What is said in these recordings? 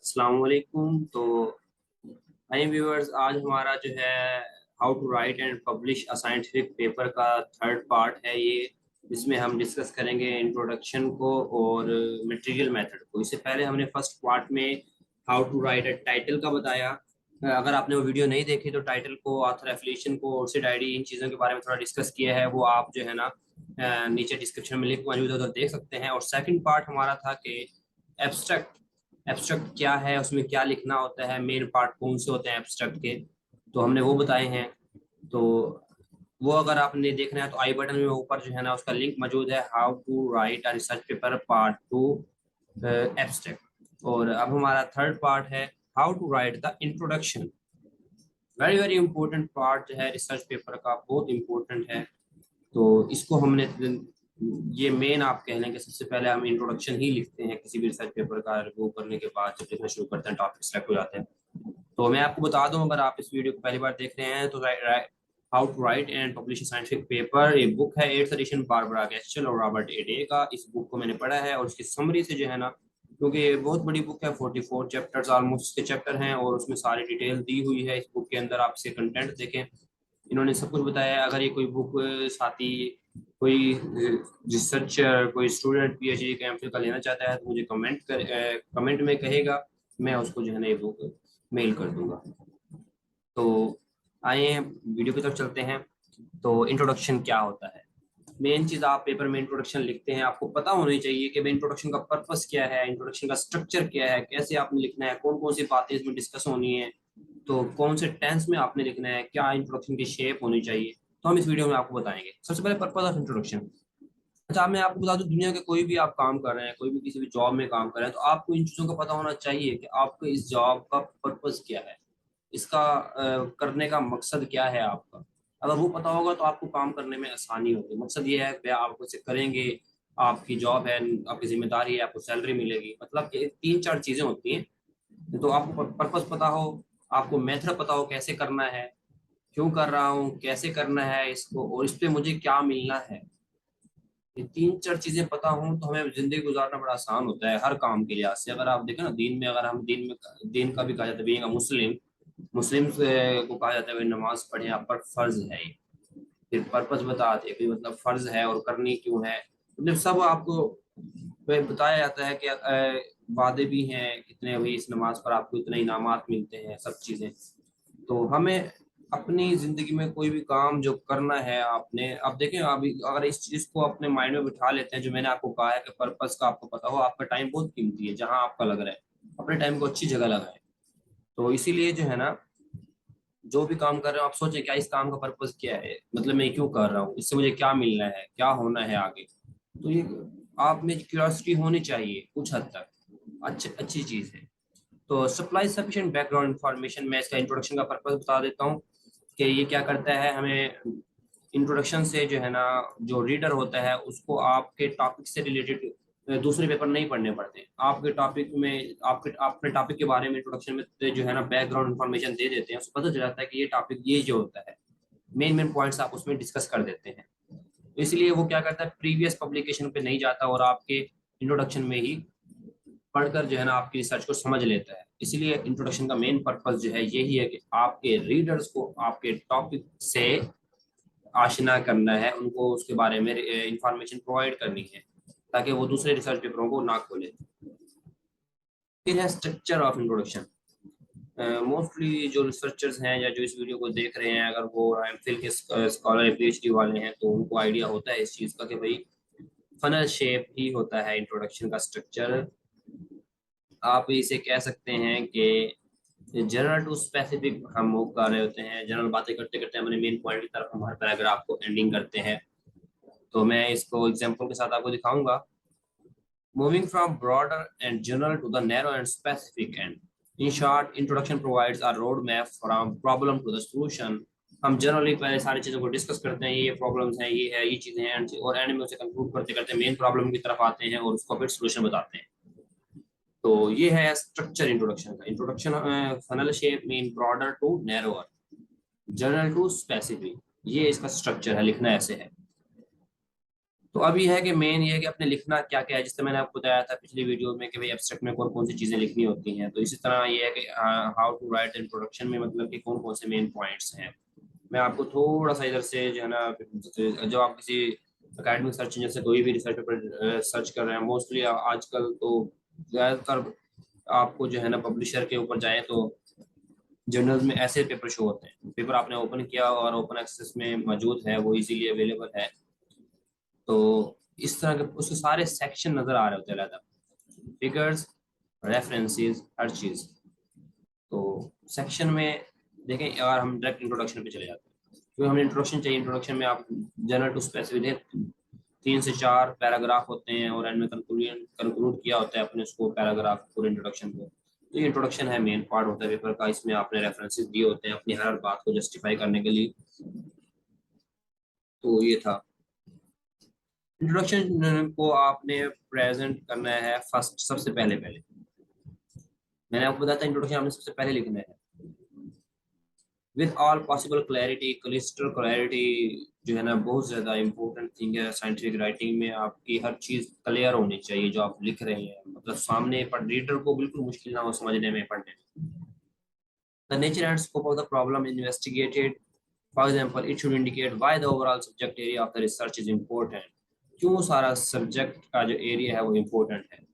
अस्सलाम वालेकुम। तो हाय व्यूअर्स, आज हमारा जो है how to write and publish a scientific paper का थर्ड पार्ट है ये। इसमें हम डिस्कस करेंगे इंट्रोडक्शन को और मटेरियल मेथड को। इससे पहले हमने फर्स्ट पार्ट में how to write a title का बताया। अगर आपने वो वीडियो नहीं देखी तो टाइटल को, ऑथर एफिलिएशन को, ऑर्चिड आईडी, इन चीज़ों के बारे में थोड़ा डिस्कस किया है। वो आप जो है ना नीचे डिस्क्रिप्शन में लिंक मौजूद है, उधर देख सकते हैं। और सेकंड पार्ट हमारा था कि एब्स्ट्रैक्ट एब्स्ट्रैक्ट क्या है, उसमें क्या लिखना होता है, मेन पार्ट कौन से होते हैं एब्स्ट्रैक्ट के, तो हमने वो बताए हैं। तो वो अगर आपने देखना है तो आई बटन में ऊपर जो है ना उसका लिंक मौजूद है, how to write a research paper part 2 abstract. और अब हमारा थर्ड पार्ट है how to write the introduction. Very very important part जो है रिसर्च पेपर का, बहुत इंपॉर्टेंट है। तो इसको हमने, ये मेन आप कह लें कि सबसे पहले हम इंट्रोडक्शन ही लिखते हैं किसी भी रिसर्च पेपर का रिव्यू करने के बाद, जब लिखना शुरू करते हैं टॉपिक सेलेक्ट हो जाते हैं। तो मैं आपको बता दूं, अगर आप इस वीडियो को पहली बार देख रहे हैं तो how to write and publish scientific paper, ये बुक है 8th एडिशन बारबरा गेस्चल और रॉबर्ट ए डे का। इस बुक को मैंने पढ़ा है और इसकी समरी से जो है ना, क्योंकि ये बहुत बड़ी बुक है, 44 चैप्टर्स ऑलमोस्ट इसके चैप्टर हैं और उसमें सारी डिटेल दी हुई है इस बुक के अंदर। आप इसके कंटेंट देखें, इन्होंने सब कुछ बताया है। अगर ये कोई बुक साथी, कोई रिसर्चर, कोई स्टूडेंट पीएचडी का एमफिल का लेना चाहता है तो मुझे कमेंट में कहेगा, मैं उसको जो है ना ये बुक मेल कर दूंगा। तो आइए वीडियो की तरफ चलते हैं। तो इंट्रोडक्शन क्या होता है? मेन चीज, आप पेपर में इंट्रोडक्शन लिखते हैं, आपको पता होनी चाहिए कि इंट्रोडक्शन का पर्पस क्या है, इंट्रोडक्शन का स्ट्रक्चर क्या है, कैसे आपने लिखना है, कौन कौन सी बातें इसमें डिस्कस होनी है, तो कौन से टेंस में आपने लिखना है, क्या इंट्रोडक्शन की शेप होनी चाहिए। तो हम इस वीडियो में आपको बताएंगे। सबसे पहले पर्पस ऑफ इंट्रोडक्शन। अच्छा, मैं आपको बता दूं, दुनिया के कोई भी आप काम कर रहे हैं, कोई भी किसी भी जॉब में काम कर रहे हैं, तो आपको इन चीज़ों का पता होना चाहिए कि आपको इस जॉब का पर्पस क्या है, इसका करने का मकसद क्या है आपका। अगर वो पता होगा तो आपको काम करने में आसानी होगी। मकसद ये है कि आप उसे करेंगे, आपकी जॉब है, आपकी जिम्मेदारी है, आपको सैलरी मिलेगी, मतलब कि तीन चार चीज़ें होती हैं। तो आपको पर्पस पता हो, आपको मेथड पता हो कैसे करना है, क्यों कर रहा हूँ, कैसे करना है इसको, और इस पे मुझे क्या मिलना है। ये तीन चार चीजें पता हो तो हमें जिंदगी गुजारना बड़ा आसान होता है हर काम के लिहाज से। अगर आप देखें ना, दीन में, अगर हम दीन का भी कहा जाता है, बीइंग अ मुस्लिम, मुस्लिम को कहा जाता है भाई नमाज पढ़े आप पर फर्ज है ये। फिर पर्पस बताते हैं कि मतलब फर्ज है और करनी क्यों है, मतलब सब आपको बताया जाता है कि वादे भी हैं इतने, भाई इस नमाज पर आपको इतने इनामात मिलते हैं, सब चीजें। तो हमें अपनी जिंदगी में कोई भी काम जो करना है आपने, अब देखें, अभी अगर इस चीज को अपने माइंड में बिठा लेते हैं, जो मैंने आपको कहा है कि पर्पस का आपको पता हो, आपका टाइम बहुत कीमती है, जहां आपका लग रहा है अपने टाइम को अच्छी जगह लगाएं। तो इसीलिए जो है ना, जो भी काम कर रहे हो आप सोचें क्या इस काम का पर्पस क्या है, मतलब मैं क्यों कर रहा हूँ, इससे मुझे क्या मिलना है, क्या होना है आगे। तो ये आप में क्यूरियोसिटी होनी चाहिए कुछ हद तक, अच्छी अच्छी चीज है। तो सप्लाई सफिशिएंट बैकग्राउंड इंफॉर्मेशन, मैं इसका इंट्रोडक्शन का पर्पस बता देता हूँ कि ये क्या करता है। हमें इंट्रोडक्शन से जो है ना, जो रीडर होता है उसको आपके टॉपिक से रिलेटेड दूसरे पेपर नहीं पढ़ने पड़ते। आपके टॉपिक में, आपके अपने टॉपिक के बारे में इंट्रोडक्शन में जो है ना बैकग्राउंड इंफॉर्मेशन दे देते हैं, उसको पता चल जाता है कि ये टॉपिक ये जो होता है, मेन मेन पॉइंट्स आप उसमें डिस्कस कर देते हैं। तो इसलिए वो क्या करता है, प्रीवियस पब्लिकेशन पे नहीं जाता और आपके इंट्रोडक्शन में ही पढ़कर जो है ना आपकी रिसर्च को समझ लेता है। इसलिए इंट्रोडक्शन का मेन पर्पस जो है यही है कि आपके रीडर्स को आपके टॉपिक से आशना करना है, उनको उसके बारे में इंफॉर्मेशन प्रोवाइड करनी है ताकि वो दूसरे रिसर्च पेपरों को ना खोले। फिर है स्ट्रक्चर ऑफ इंट्रोडक्शन। मोस्टली जो रिसर्चर्स हैं या जो इस वीडियो को देख रहे हैं, अगर वो एमफिल के स्कॉलर पीएचडी वाले हैं, तो उनको आइडिया होता है इस चीज़ का कि भाई फनल शेप ही होता है इंट्रोडक्शन का स्ट्रक्चर। आप इसे कह सकते हैं कि जनरल टू स्पेसिफिक हम मूव कर रहे होते हैं, जनरल बातें करते करते हमारे मेन पॉइंट की तरफ हम हर पैराग्राफ को एंडिंग करते हैं। तो मैं इसको एग्जांपल के साथ आपको दिखाऊंगा। Moving from broader and general to the narrow and specific and, in short introduction provides a road map from problem to the solution. हम जनरली पहले सारी चीज़ों को डिस्कस करते हैं, ये प्रॉब्लम्स हैं, ये है, ये चीज़ें हैं, और एंड में उसे कंक्लूड करते करते मेन प्रॉब्लम की तरफ आते हैं और उसको फिर सोल्यूशन बताते हैं। तो ये है स्ट्रक्चर इंट्रोडक्शन का। Introduction funnel shape mean broader to narrower, general to specific, ये इसका स्ट्रक्चर है, लिखना ऐसे है। तो अब ये है कि मेन ये है कि अपने लिखना क्या क्या है, जिससे मैंने आपको बताया था पिछली वीडियो में कि भाई एब्स्ट्रैक्ट में कौन कौन सी चीज़ें लिखनी होती हैं। तो इसी तरह ये है कि हाउ टू राइट इंट्रोडक्शन में मतलब कि कौन कौन से मेन पॉइंट्स हैं। मैं आपको थोड़ा सा इधर से जो है ना, जो आप किसी अकेडमिक सर्च इंजन से कोई भी रिसर्च पेपर सर्च कर रहे हैं, मोस्टली आजकल तो ज़्यादातर आपको जो है ना पब्लिशर के ऊपर जाए तो जर्नल्स में ऐसे पेपर शो होते हैं। पेपर आपने ओपन किया और ओपन एक्सेस में मौजूद है, वो इजीली अवेलेबल है। तो इस तरह के उसके सारे सेक्शन नज़र आ रहे होते हैं, फिगर्स, रेफरेंसेस, हर चीज़। तो सेक्शन में देखें, अगर हम डायरेक्ट इंट्रोडक्शन पे चले जाते हैं, क्योंकि हमें इंट्रोडक्शन चाहिए। इंट्रोडक्शन में आप जनरल टू स्पेसिफिक है, 3 से 4 पैराग्राफ होते हैं और एंड में कंक्लूड किया होता है अपने उसको पैराग्राफ पूरे इंट्रोडक्शन को। तो ये इंट्रोडक्शन है, मेन पार्ट होता है पेपर का। इसमें आपने रेफरेंसेस दिए होते हैं अपनी हर बात को जस्टिफाई करने के लिए। तो ये था इंट्रोडक्शन को आपने प्रेजेंट करना है फर्स्ट, सबसे पहले पहले मैंने आपको बताया था इंट्रोडक्शन आपने सबसे पहले लिखना है with all possible clarity. Crystal clarity जो है ना बहुत ज़्यादा इंपॉर्टेंट थिंग है साइंटिफिक राइटिंग में। आपकी हर चीज़ क्लियर होनी चाहिए जो आप लिख रहे हैं, मतलब सामने पर रीडर को बिल्कुल मुश्किल ना हो समझने में, पढ़ने में। The nature and scope of the problem investigated, for example it should indicate why the overall subject area of the research is important. क्यों सारा सब्जेक्ट का जो एरिया है वो इम्पोर्टेंट है।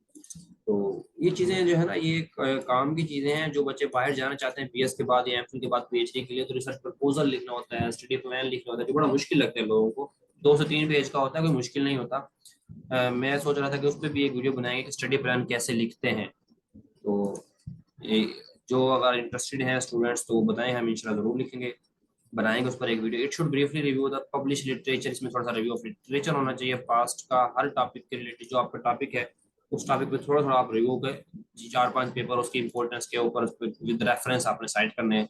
तो ये चीज़ें जो है ना, ये काम की चीज़ें हैं जो बच्चे बाहर जाना चाहते हैं बीएस के बाद या एमफिल के बाद पीएचडी के लिए। तो रिसर्च प्रपोजल लिखना होता है, स्टडी प्लान लिखना होता है, जो बड़ा मुश्किल लगता है लोगों को। 2 से 3 पेज का होता है, कोई मुश्किल नहीं होता। मैं सोच रहा था कि उस पर भी एक वीडियो बनाएंगे कि स्टडी प्लान कैसे लिखते हैं। तो ये जो अगर इंटरेस्टेड हैं स्टूडेंट्स तो वो बताएं, हम इंशाल्लाह ज़रूर लिखेंगे, बनाएंगे उस पर एक video. It should briefly review the publish literature. इसमें थोड़ा सा रिव्यू ऑफ लिटरेचर होना चाहिए पास्ट का, हर टॉपिक के रिलेटेड जो आपका टॉपिक है उस टॉपिक पे थोड़ा थोड़ा आप रिव्यू के 4-5 पेपर उसकी इंपॉर्टेंस के ऊपर उस पर विद रेफरेंस आपने साइट करने हैं।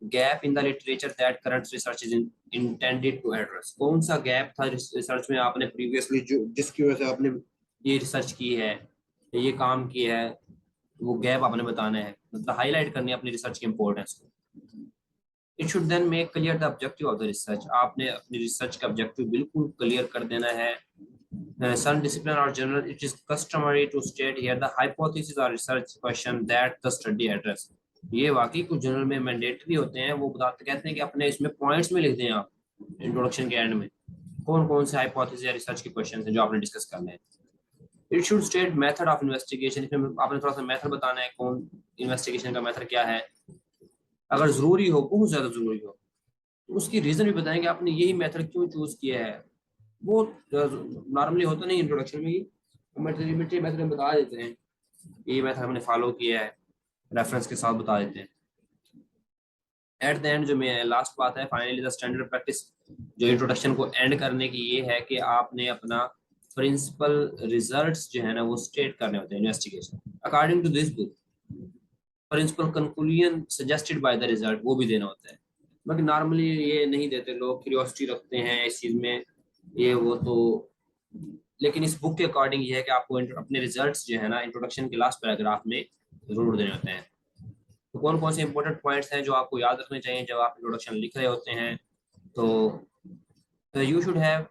Gap in the literature that current research is intended to address. कौन सा गैप था रिसर्च में आपने प्रीवियसली जो जिसकी वजह से आपने ये रिसर्च की है, ये काम किया है, वो गैप आपने बताना है, मतलब हाईलाइट करनी है अपनी रिसर्च की इंपॉर्टेंस को। It should then make clear the objective of the research. आपने अपनी रिसर्च का ऑब्जेक्टिव बिल्कुल क्लियर कर देना है। some discipline or journal it is customary to state here the hypothesis or research question that the study address। ये वाकई कुछ जर्नल में मैंडेटरी होते हैं, वो बताते कहते हैं कि अपने इसमें पॉइंट्स में लिख दें आप इंट्रोडक्शन के एंड में कौन कौन से हाइपोथेसिस या रिसर्च के क्वेश्चन हैं जो आपने डिस्कस करने हैं। It should state method of investigation. इसमें आपने थोड़ा सा मेथड बताना है, कौन इन्वेस्टिगेशन का मेथड क्या है। अगर जरूरी हो, बहुत ज्यादा जरूरी हो, तो उसकी रीजन भी बताएंगे आपने यही मेथड क्यों चूज किया है। वो नॉर्मली होता नहीं इंट्रोडक्शन में ही, मेथड हम बता देते हैं ये मेथड हमने फॉलो किया है, रेफरेंस के साथ बता देते हैं। एट द एंड जो मैं लास्ट बात है, फाइनली द स्टैंडर्ड प्रैक्टिस जो इंट्रोडक्शन को एंड करने की ये है कि आपने अपना प्रिंसिपल रिजल्ट्स जो है ना वो स्टेट करने होते हैं investigation according to this book. Principal conclusion suggested by the result वो भी देना होता है। बाकी नॉर्मली ये नहीं देते, लोग क्यूरियोसिटी रखते हैं इस चीज़ में, ये वो तो। लेकिन इस बुक के अकॉर्डिंग ये है कि आपको अपने रिजल्ट्स जो है ना इंट्रोडक्शन के लास्ट पैराग्राफ में जरूर देने होते हैं। तो कौन कौन से इंपॉर्टेंट पॉइंट्स हैं जो आपको याद रखने चाहिए जब आप इंट्रोडक्शन लिख रहे होते हैं। तो यू शुड हैव,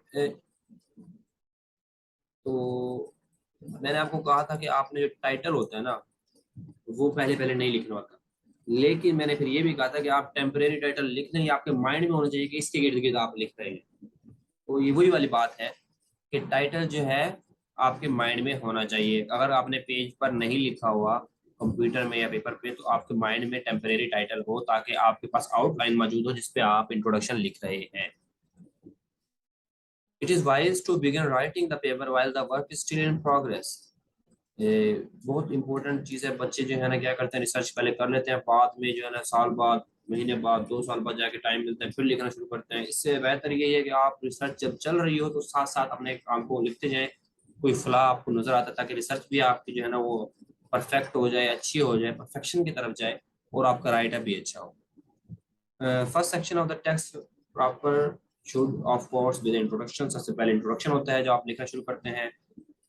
तो मैंने आपको कहा था कि आपने जो टाइटल होता है ना वो पहले पहले नहीं लिखना होता। लेकिन मैंने फिर ये भी कहा था कि आप टेम्परेरी टाइटल लिख नहीं, आपके माइंड में होना चाहिए कि इसके गिर्द गिर्द आप लिख रहे हैं। तो ये वही वाली बात है कि टाइटल जो है आपके माइंड में होना चाहिए। अगर आपने पेज पर नहीं लिखा हुआ कंप्यूटर में या पेपर पे, तो आपके माइंड में टेम्परेरी टाइटल हो ताकि आपके पास आउटलाइन मौजूद हो जिसपे आप इंट्रोडक्शन लिख रहे हैं। It is wise to begin writing the paper while the work is still in progress. ये बहुत इंपॉर्टेंट चीज़ है। बच्चे जो है ना क्या करते हैं, रिसर्च पहले कर लेते हैं, बाद में जो है ना साल बाद, महीने बाद, 2 साल बाद जाके टाइम मिलता है फिर लिखना शुरू करते हैं। इससे बेहतर ये है कि आप रिसर्च जब चल रही हो तो साथ साथ अपने काम को लिखते जाएं। कोई फला आपको नजर आता है ताकि रिसर्च भी आपकी जो है ना वो परफेक्ट हो जाए, अच्छी हो जाए, परफेक्शन की तरफ जाए और आपका राइटर भी अच्छा हो। First section of the text proper should of course with introduction. सबसे पहले इंट्रोडक्शन होता है जो आप लिखना शुरू करते हैं।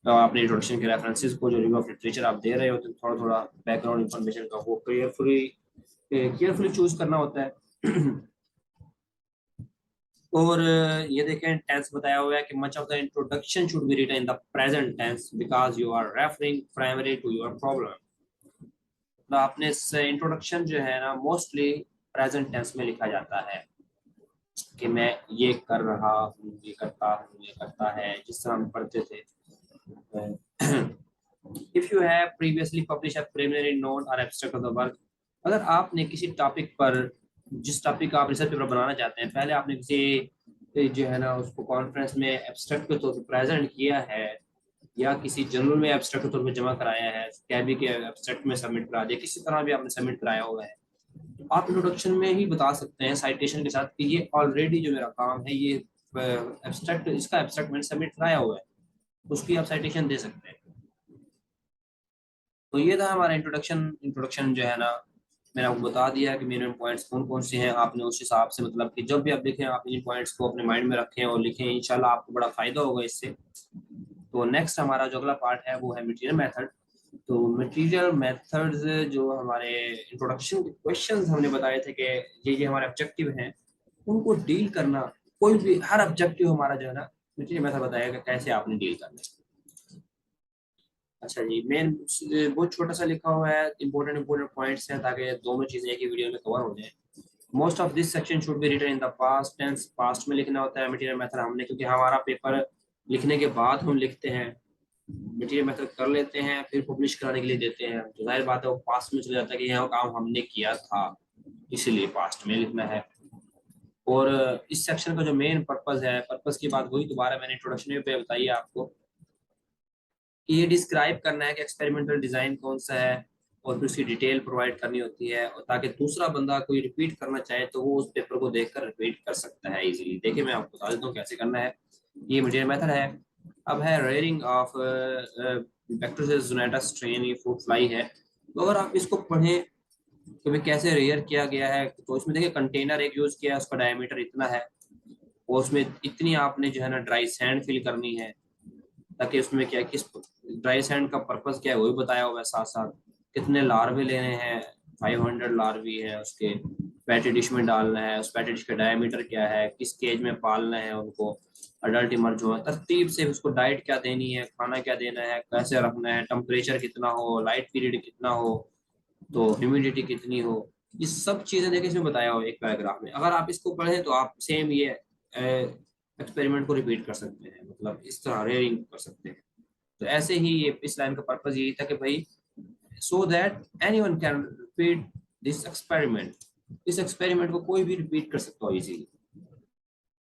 अपने इंट्रोडक्शन के रेफरेंसेस को जो रिव्यू ऑफ लिटरेचर आप दे रहे होते हैं, थोड़ा थोड़ा बैकग्राउंड इंफॉर्मेशन का वो केयरफुली चूज करना होता है। और ये देखें टेंस बताया हुआ है कि much of the introduction should be written in the present tense because you are referring primary to your problem. मतलब आपने इंट्रोडक्शन जो है ना मोस्टली प्रेजेंट टेंस में लिखा जाता है कि मैं ये कर रहा हूँ, ये करता हूँ, ये करता है, जिस तरह हम पढ़ते थे। If you have previously publish a preliminary note और एब्स्ट्रैक्ट ऑफ द वर्क, अगर आपने किसी टॉपिक पर, जिस टॉपिक का आप रिसर्च पेपर बनाना चाहते हैं, पहले आपने किसी जो है ना उसको कॉन्फ्रेंस में एब्स्ट्रैक्ट के तौर पर प्रेजेंट किया है या किसी जर्नल में एब्स्ट्रैक्ट के तौर पर जमा कराया है, कैबी के एब्स्ट्रैक्ट में सबमिट करा दिया, किसी तरह भी आपने सबमिट कराया हुआ है, तो आप इंट्रोडक्शन में ही बता सकते हैं साइटेशन के साथ कि ये ऑलरेडी जो मेरा काम है, ये एब्स्ट्रैक्ट, इसका एब्स्ट्रैक्ट मैंने सबमिट कराया हुआ है, उसकी आप साइटेशन दे सकते हैं। तो ये था हमारा इंट्रोडक्शन। इंट्रोडक्शन जो है ना मैंने आपको बता दिया कि मेरे पॉइंट्स कौन कौन से हैं, आपने उस हिसाब से मतलब कि जब भी आप लिखें आप इन पॉइंट्स को अपने माइंड में रखें और लिखें, इंशाल्लाह आपको बड़ा फायदा होगा इससे। तो नेक्स्ट हमारा जो अगला पार्ट है वो है मटेरियल मेथड। तो मटेरियल मेथड्स जो हमारे इंट्रोडक्शन के क्वेश्चंस हमने बताए थे कि ये हमारे ऑब्जेक्टिव हैं, उनको डील करना, कोई भी हर ऑब्जेक्टिव हमारा जो है ना मटेरियल मेथड बताएगा कैसे आपने डील करना है। अच्छा जी, मेन बहुत छोटा सा लिखा हुआ है, इंपॉर्टेंट पॉइंट्स हैं ताकि दोनों चीजें एक ही वीडियो में कवर हो जाए। Most of this section should be written in the past tense, past में लिखना होता है मटेरियल मेथड हमने, क्योंकि हमारा पेपर लिखने के बाद हम लिखते हैं, मटेरियल मेथड कर लेते हैं फिर पब्लिश कराने के लिए देते हैं, तो जाहिर बात है वो पास्ट में चला जाता है कि यह काम हमने किया था, इसीलिए पास्ट में लिखना है। और इस सेक्शन का जो मेन पर्पस है, पर्पस की बात वही दोबारा मैंने इंट्रोडक्शन में पे बताई है आपको कि ये डिस्क्राइब करना है कि एक्सपेरिमेंटल डिजाइन कौन सा है और फिर उसकी डिटेल प्रोवाइड करनी होती है, और ताकि दूसरा बंदा कोई रिपीट करना चाहे तो वो उस पेपर को देखकर रिपीट कर सकता है इजीली। देखिए मैं आपको बता देता हूँ कैसे करना है। ये मटेरियल मेथड है। अब है रेयरिंग ऑफ बैक्टीरिया जोनेटा स्ट्रेन, ये फ्रूट फ्लाई है। तो अगर आप इसको पढ़ें तो भाई कैसे रेयर किया गया है, तो इसमें देखिए कंटेनर एक यूज किया है, उसका डायमीटर इतना है और उसमें इतनी आपने जो है ना ड्राई सैंड फिल करनी है, ताकि उसमें क्या किस ड्राई सैंड का पर्पस क्या है वो भी बताया हुआ है साथ साथ। कितने लार्वे लेने हैं, 500 लार्वी है, उसके पैटी डिश में डालना है, उस पैटी डिश का डायमीटर क्या है, किस केज में पालना है उनको, अडल्ट इमर्ज हो तरतीब से, उसको डाइट क्या देनी है, खाना क्या देना है, कैसे रखना है, टेम्परेचर कितना हो, लाइट पीरियड कितना हो, तो ह्यूमिडिटी कितनी हो, ये सब चीजें देखिए इसमें बताया हुआ है एक पैराग्राफ में। अगर आप इसको पढ़ें तो आप सेम ये एक्सपेरिमेंट को रिपीट कर सकते हैं, मतलब इस तरह रेयरिंग कर सकते हैं। तो ऐसे ही ये इस लाइन का पर्पज यही था कि भाई so that anyone can repeat this experiment, इस एक्सपेरिमेंट को कोई भी रिपीट कर सकता हो easily.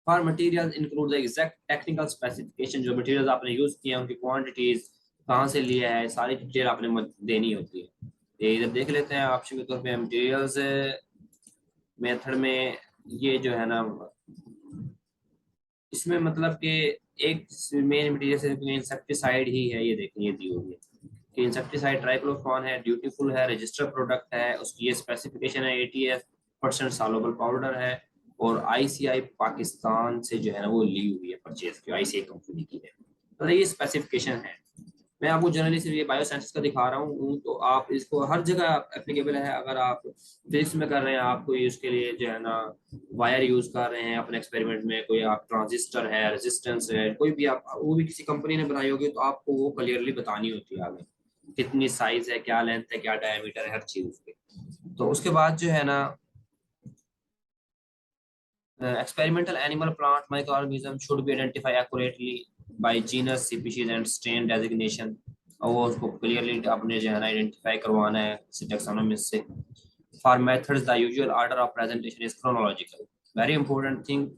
For materials include the exact technical specification, जो मटेरियल्स आपने यूज किए हैं उनकी क्वांटिटीज कहाँ से लिया है, सारी डिटेल आपने देनी होती है। ये इधर देख लेते हैं ऑप्शन के तौर पे मटेरियल्स मेथड में। ये जो है ना इसमें मतलब कि एक मेन मटेरियल इंसेक्टिसाइड ही है, ये देखिए ये दी हुई है कि इंसेक्टिसाइड ट्राइक्लोफॉन है, ड्यूटीफुल है, रजिस्टर प्रोडक्ट है, उसकी ये स्पेसिफिकेशन है 88% सॉल्युबल पाउडर है, और आईसीआई पाकिस्तान से जो है ना वो ली हुई है, परचेज की आईसीआई कंपनी की है। तो ये स्पेसिफिकेशन है। मैं आपको जनरली सिर्फ ये बायोसाइंस का दिखा रहा हूँ, तो आप इसको हर जगह एप्लीकेबल है। अगर आप फिजिक्स में कर रहे हैं, आप कोई उसके लिए जो है ना वायर यूज कर रहे हैं अपने एक्सपेरिमेंट में, कोई आप ट्रांजिस्टर है, रेजिस्टेंस है, कोई भी आप वो भी किसी कंपनी ने बनाई होगी तो आपको वो क्लियरली बतानी होती है आगे, कितनी साइज है, क्या लेंथ है, क्या डायमीटर है, हर चीज उसके। तो उसके बाद जो है ना experimental animal plant microorganism should be identified accurately by genus, species and strain designation, और वो उसको क्लियरली आपने जो है ना आइडेंटिफाई करवाना है टैक्सोनॉमी से। For methods the usual order of presentation is chronological, very important thing,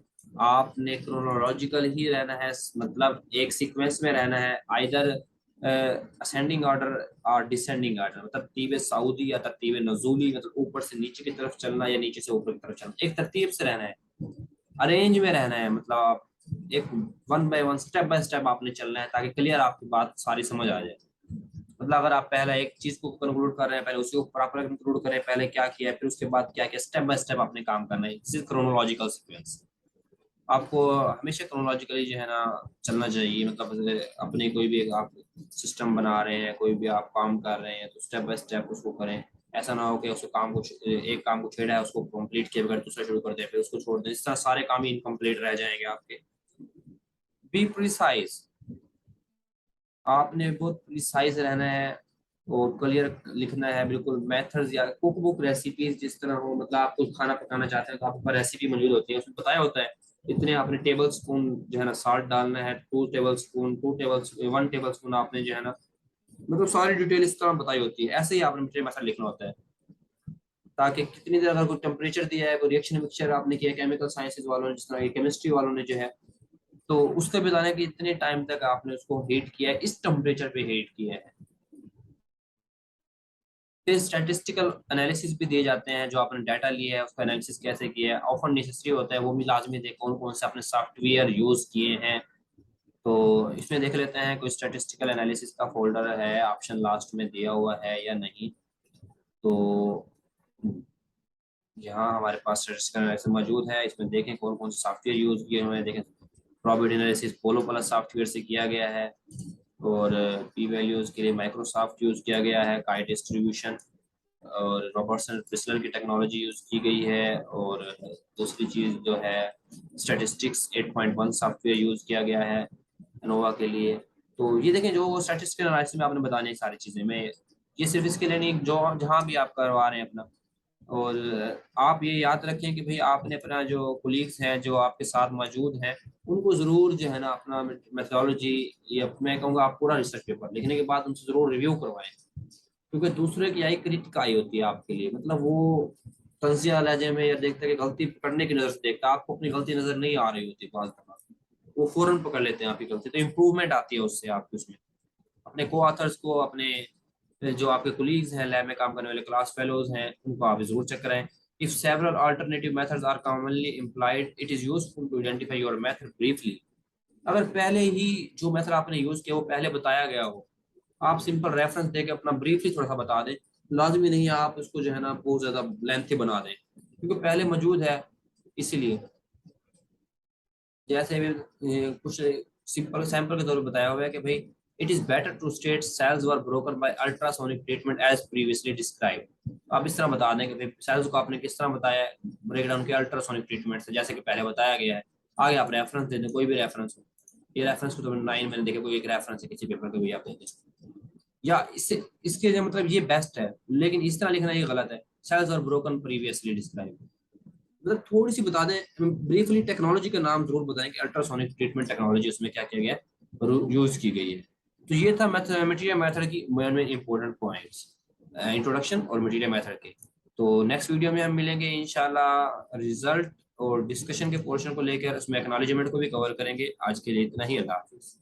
आपने क्रोनोलॉजिकल ही रहना है, मतलब एक सीक्वेंस में रहना है, आइदर असेंडिंग ऑर्डर और डिसेंडिंग ऑर्डर, मतलब तरतीब सऊदी या तरतीब नजूली, मतलब ऊपर से नीचे की तरफ चलना या नीचे से ऊपर की तरफ चलना, एक तरतीब से रहना है, अरेंज में रहना है, मतलब आप एक one by one step by step आपने चलना है ताकि क्लियर आपकी बात सारी समझ आ जाए। मतलब अगर आप पहले एक चीज को कंक्लूड कर रहे हैं, पहले उसके ऊपर आप कंक्लूड करें, पहले क्या किया फिर उसके बाद क्या किया, स्टेप बाय स्टेप आपने काम करना है, दिस इज क्रोनोलॉजिकल सीक्वेंस। आपको हमेशा क्रोनोलॉजिकली जो है ना चलना चाहिए, मतलब अपने कोई भी आप सिस्टम बना रहे हैं, कोई भी आप काम कर रहे हैं तो स्टेप बाय स्टेप उसको करें। ऐसा ना हो कि उसको काम को एक काम को छेड़ा है उसको कंप्लीट किए बगैर दूसरा शुरू कर दे, फिर उसको छोड़ दे, इस तरह सारे काम ही इनकम्प्लीट रह जाएंगे आपके। बी प्रिसाइज, आपने बहुत प्रिसाइज रहना है और क्लियर लिखना है बिल्कुल। मेथड्स या कुक बुक रेसिपीज जिस तरह हो, मतलब आप कुछ खाना पकाना चाहते हैं तो आपके पास रेसिपी मौजूद होती है, उसमें बताया होता है इतने आपने टेबल स्पून जो है ना साल्ट डालना है, 2 टेबल स्पून, 1 टेबल स्पून आपने जो है ना, मतलब सारी डिटेल इस तरह बताई होती है। ऐसे ही आपने मटेरियल मैथड लिखना होता है, ताकि कितनी देर अगर कोई टेम्परेचर दिया है, कोई रिएक्शन मिक्सचर आपने किया केमिकल साइंसेज वालों ने, जिस तरह केमिस्ट्री वालों ने जो है, तो उसका बताना है कि इतने टाइम तक आपने उसको हीट किया है, इस टेम्परेचर पे हीट किया है। फिर स्टैटिस्टिकल एनालिसिस भी दिए जाते हैं, जो आपने डाटा लिया है उसका एनालिसिस कैसे किया है, ऑफन नेसेसरी होता है वो भी लाजमी देख कौन कौन से आपने सॉफ्टवेयर यूज किए हैं। तो इसमें देख लेते हैं कोई स्टैटिस्टिकल एनालिसिस का फोल्डर है, ऑप्शन लास्ट में दिया हुआ है या नहीं। तो यहाँ हमारे पास स्टैटिस्टिकल एनालिसिस मौजूद है, इसमें देखें कौन कौन से सॉफ्टवेयर यूज किए हुए हैं। देखें प्रोबेबिलिटी एनालिसिस पोलो प्लस सॉफ्टवेयर से किया गया है, और पी वैल्यूज के लिए माइक्रोसॉफ्ट यूज किया गया है, काई डिस्ट्रीब्यूशन और रॉबर्टसन फिसलर की टेक्नोलॉजी यूज की गई है, और दूसरी चीज जो है स्टैटिस्टिक्स 8.1 सॉफ्टवेयर यूज किया गया है एनोवा के लिए। तो ये देखें जो स्टैटिस्टिकल एनालिसिस में आपने बताने सारी चीजें, मैं ये सिर्फ इसके लिए नहीं, जो जहाँ भी आप करवा रहे हैं अपना। और आप ये याद रखें कि भाई आपने अपना जो कोलीग्स हैं जो आपके साथ मौजूद हैं, उनको ज़रूर जो है ना अपना मेथोडोलॉजी, या मैं कहूँगा आप पूरा रिसर्च पेपर लिखने के बाद उनसे ज़रूर रिव्यू करवाएं, क्योंकि दूसरे की आई क्रिटिक आई होती है आपके लिए, मतलब वो तंजिया लहजे में या देखते हैं कि गलती पकड़ने की नज़र से देखता है, आपको अपनी गलती नज़र नहीं आ रही होती बात दफा, वो फौरन पकड़ लेते हैं आपकी गलती, तो इम्प्रूवमेंट आती है उससे आपके उसमें। अपने को ऑथर्स को, अपने जो आपके कोलीग्स हैं लैब में काम करने वाले क्लास फेलोज हैं, उनको आप जरूर चेक कराएं। If several alternative methods are commonly implied it is useful to identify your method briefly. अगर पहले ही जो मेथड आपने यूज किया वो पहले बताया गया हो, आप सिंपल रेफरेंस देके अपना ब्रीफली थोड़ा सा बता दें, लाजमी नहीं है आप उसको जो है ना बहुत ज्यादा लेंथी बना दें, क्योंकि पहले मौजूद है इसीलिए। जैसे भी कुछ सिंपल सैंपल के तौर पर बताया हुआ है कि भाई it is better to state cells were broken by ultrasonic treatment as previously describe. आप इस तरह बता दें कि भाई सेल्स को आपने किस तरह बताया ब्रेक डाउन के अल्ट्रासोनिक ट्रीटमेंट से, जैसे कि पहले बताया गया है। आगे आप रेफरेंस दे दें, कोई भी रेफरेंस हो, ये रेफरेंस को तो 9 मैंने देखे, कोई एक रेफरेंस है किसी पेपर का भी आप दे दें, या इससे इसके लिए मतलब ये बेस्ट है। लेकिन इस तरह लिखना ये गलत है, cells are broken previously describe, मतलब थोड़ी सी बता दें ब्रीफली, टेक्नोलॉजी का नाम जरूर बताएं कि अल्ट्रासोनिक ट्रीटमेंट टेक्नोलॉजी उसमें क्या किया गया है, यूज की गई है। तो ये था मटेरियल मेथड की main main important points, introduction और मटेरियल मेथड के। तो नेक्स्ट वीडियो में हम मिलेंगे इंशाल्लाह रिजल्ट और डिस्कशन के पोर्शन को लेकर, उसमें एक्नॉलेजमेंट को भी कवर करेंगे। आज के लिए इतना ही, अल्लाह हाफिज़।